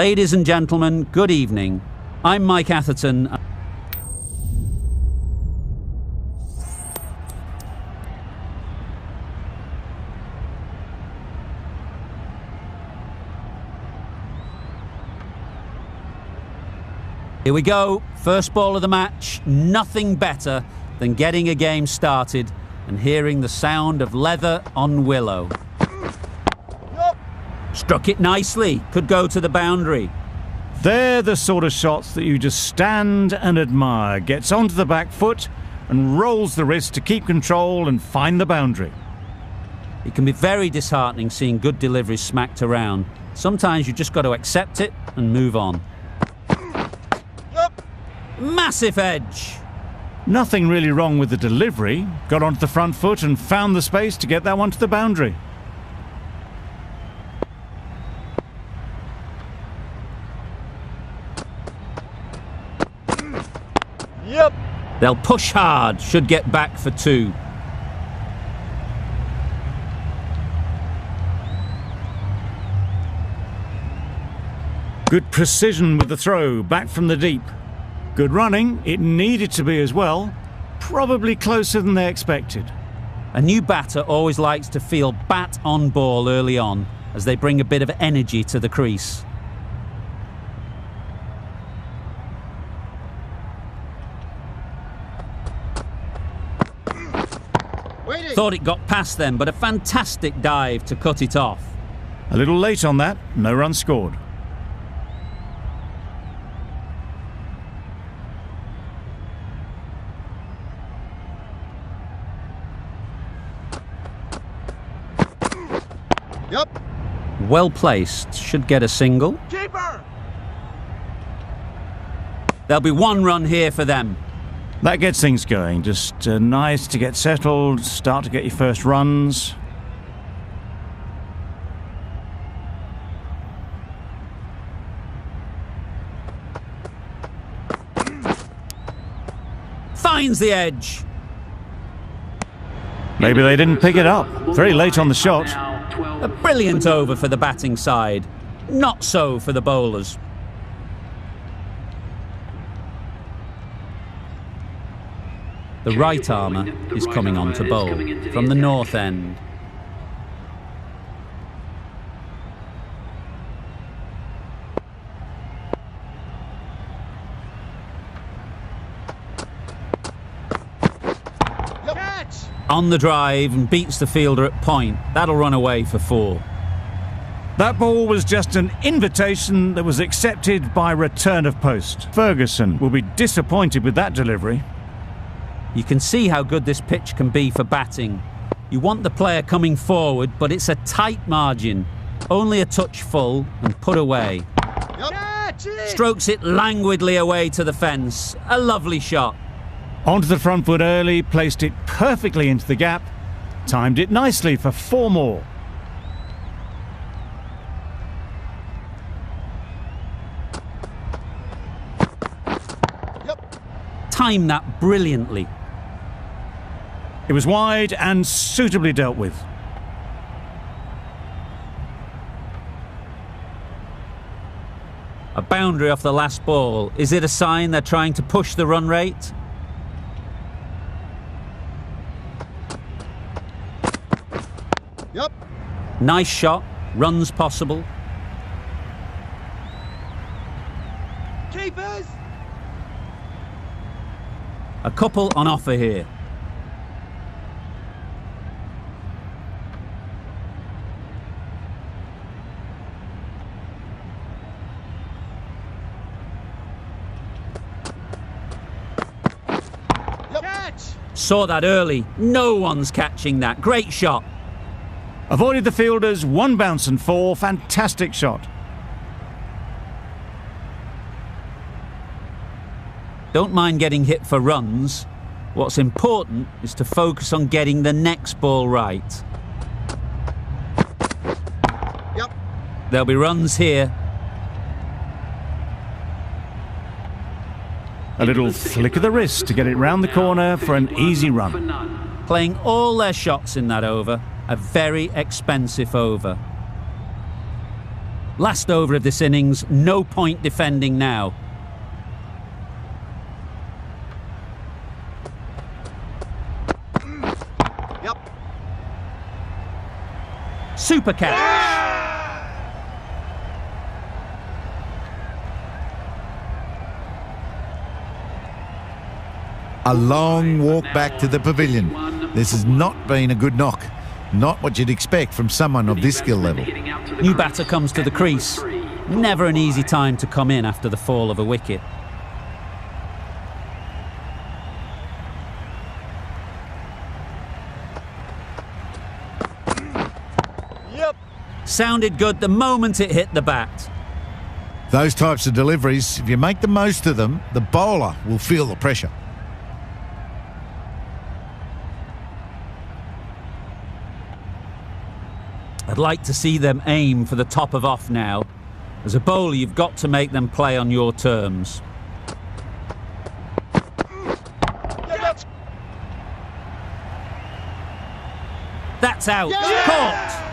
Ladies and gentlemen, good evening. I'm Mike Atherton. Here we go, first ball of the match. Nothing better than getting a game started and hearing the sound of leather on willow. Struck it nicely, could go to the boundary. They're the sort of shots that you just stand and admire. Gets onto the back foot and rolls the wrist to keep control and find the boundary. It can be very disheartening seeing good deliveries smacked around. Sometimes you just got to accept it and move on. Massive edge! Nothing really wrong with the delivery. Got onto the front foot and found the space to get that one to the boundary. Yep. They'll push hard, should get back for two. Good precision with the throw, back from the deep. Good running, it needed to be as well. Probably closer than they expected. A new batter always likes to feel bat on ball early on, as they bring a bit of energy to the crease. Thought it got past them, but a fantastic dive to cut it off. A little late on that, no run scored. Yep. Well placed, should get a single. Keeper. There'll be one run here for them. That gets things going. Just nice to get settled, start to get your first runs. Finds the edge. Maybe they didn't pick it up. Very late on the shot. A brilliant over for the batting side. Not so for the bowlers. The right armour is coming on to bowl from the north end. Catch. On the drive and beats the fielder at point. That'll run away for four. That ball was just an invitation that was accepted by return of post. Ferguson will be disappointed with that delivery. You can see how good this pitch can be for batting. You want the player coming forward, but it's a tight margin. Only a touch full and put away. Catch it. Strokes it languidly away to the fence. A lovely shot. Onto the front foot early, placed it perfectly into the gap. Timed it nicely for four more. Yep. Timed that brilliantly. It was wide and suitably dealt with. A boundary off the last ball. Is it a sign they're trying to push the run rate? Yep. Nice shot. Runs possible. Keepers. A couple on offer here. Catch. Saw that early. No one's catching that. Great shot. Avoided the fielders, one bounce and four. Fantastic shot. Don't mind getting hit for runs. What's important is to focus on getting the next ball right. Yep. There'll be runs here. A little flick of the wrist to get it round the corner for an easy run. Playing all their shots in that over. A very expensive over. Last over of this innings, no point defending now. Yep. Super catch. A long walk back to the pavilion. This has not been a good knock. Not what you'd expect from someone of this skill level. New batter comes to the crease. Never an easy time to come in after the fall of a wicket. Yep. Sounded good the moment it hit the bat. Those types of deliveries, if you make the most of them, the bowler will feel the pressure. I'd like to see them aim for the top of off now. As a bowler, you've got to make them play on your terms. That's out. Yeah! Caught.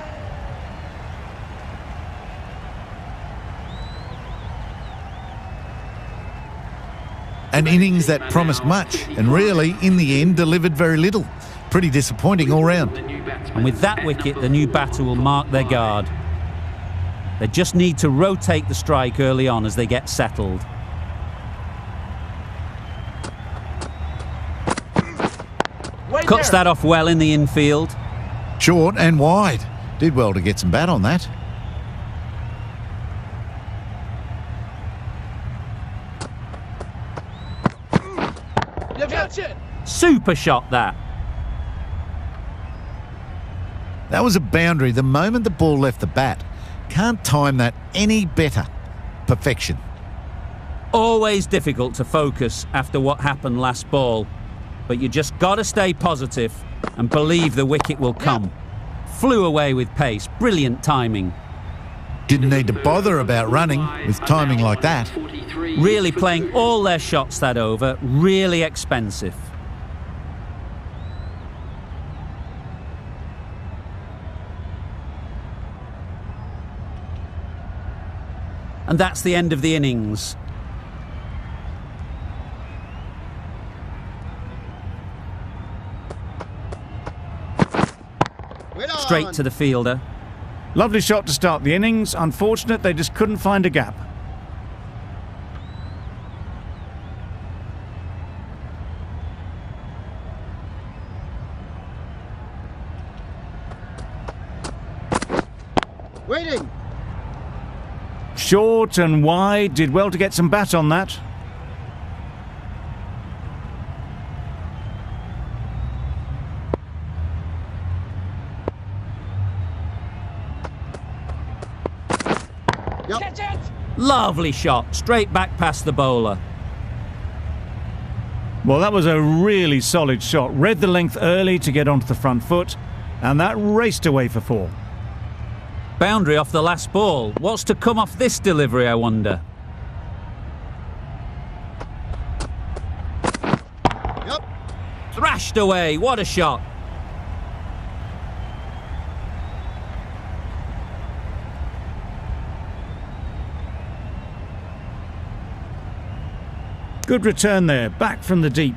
An innings that promised much and really, in the end, delivered very little. Pretty disappointing all round. And with that wicket, the new batter will mark their guard. They just need to rotate the strike early on as they get settled. Cuts that off well in the infield. Short and wide. Did well to get some bat on that. Super shot that. That was a boundary the moment the ball left the bat. Can't time that any better. Perfection. Always difficult to focus after what happened last ball. But you just got to stay positive and believe the wicket will come. Flew away with pace. Brilliant timing. Didn't need to bother about running with timing like that. Really playing all their shots that over. Really expensive. And that's the end of the innings. Straight to the fielder. Lovely shot to start the innings. Unfortunate they just couldn't find a gap. Waiting. Short and wide. Did well to get some bat on that. Yep. Lovely shot. Straight back past the bowler. Well, that was a really solid shot. Read the length early to get onto the front foot, and that raced away for 4. Boundary off the last ball. What's to come off this delivery, I wonder? Yep. Thrashed away. What a shot. Good return there, back from the deep.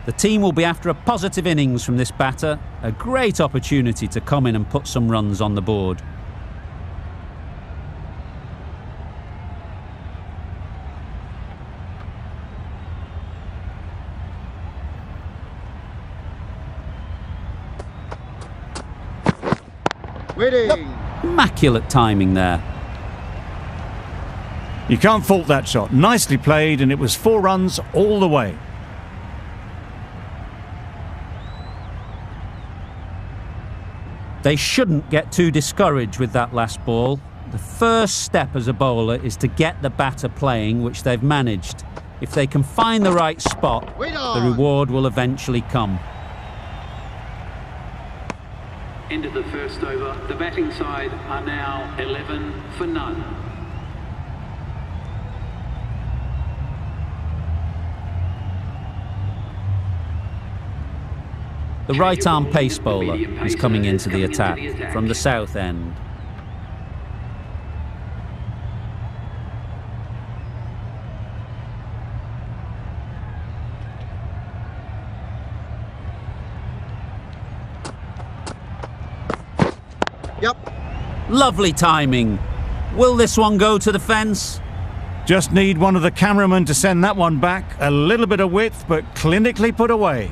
The team will be after a positive innings from this batter. A great opportunity to come in and put some runs on the board. Waiting. Immaculate timing there. You can't fault that shot. Nicely played, and it was 4 runs all the way. They shouldn't get too discouraged with that last ball. The first step as a bowler is to get the batter playing, which they've managed. If they can find the right spot, the reward will eventually come. End of the first over. The batting side are now 11 for none. The right-arm pace bowler is coming into the attack from the south end. Yep. Lovely timing. Will this one go to the fence? Just need one of the cameramen to send that one back. A little bit of width, but clinically put away.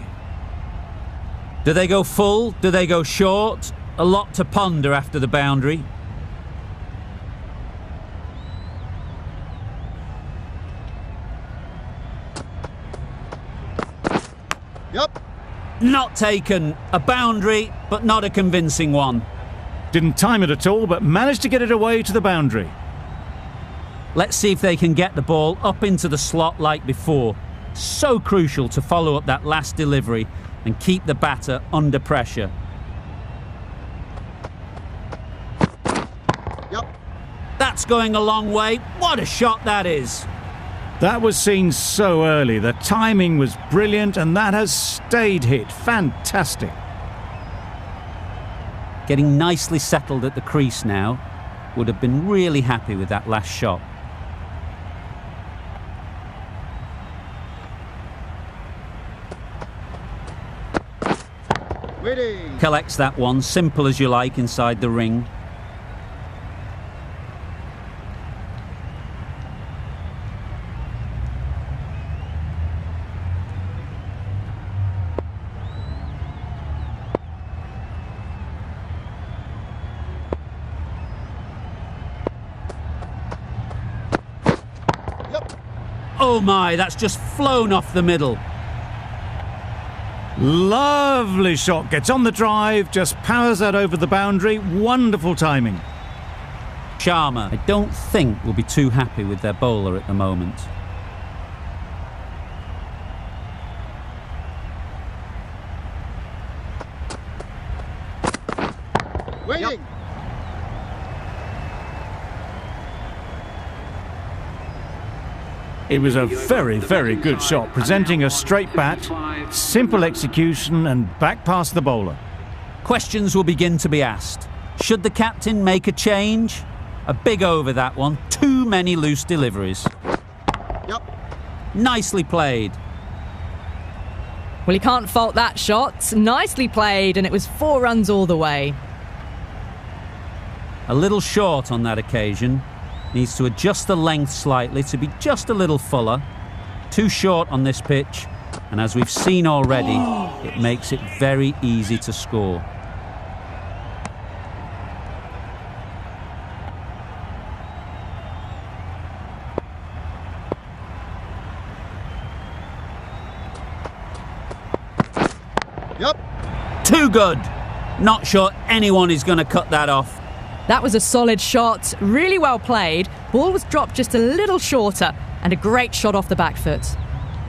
Do they go full? Do they go short? A lot to ponder after the boundary. Yep. Not taken. A boundary, but not a convincing one. Didn't time it at all, but managed to get it away to the boundary. Let's see if they can get the ball up into the slot like before. So crucial to follow up that last delivery and keep the batter under pressure. Yep. That's going a long way. What a shot that is. That was seen so early. The timing was brilliant, and that has stayed hit. Fantastic. Getting nicely settled at the crease now. Would have been really happy with that last shot. Waiting. Collects that one, simple as you like, inside the ring. Yep. Oh my, that's just flown off the middle. Lovely shot. Gets on the drive, just powers that over the boundary. Wonderful timing. Sharma, I don't think will be too happy with their bowler at the moment. Waiting. Yep. It was a very, very good shot, presenting a straight bat, simple execution and back past the bowler. Questions will begin to be asked. Should the captain make a change? A big over that one. Too many loose deliveries. Yep. Nicely played. Well, you can't fault that shot. Nicely played, and it was 4 runs all the way. A little short on that occasion. Needs to adjust the length slightly to be just a little fuller. Too short on this pitch, and as we've seen already, it makes it very easy to score. Yep. Too good. Not sure anyone is going to cut that off. That was a solid shot, really well played. Ball was dropped just a little shorter, and a great shot off the back foot.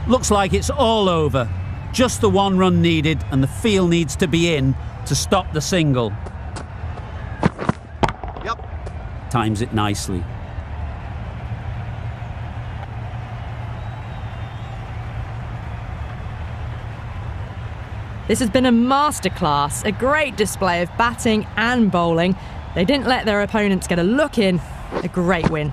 Looks like it's all over. Just the 1 run needed, and the field needs to be in to stop the single. Yep. Times it nicely. This has been a masterclass, a great display of batting and bowling. They didn't let their opponents get a look in. A great win.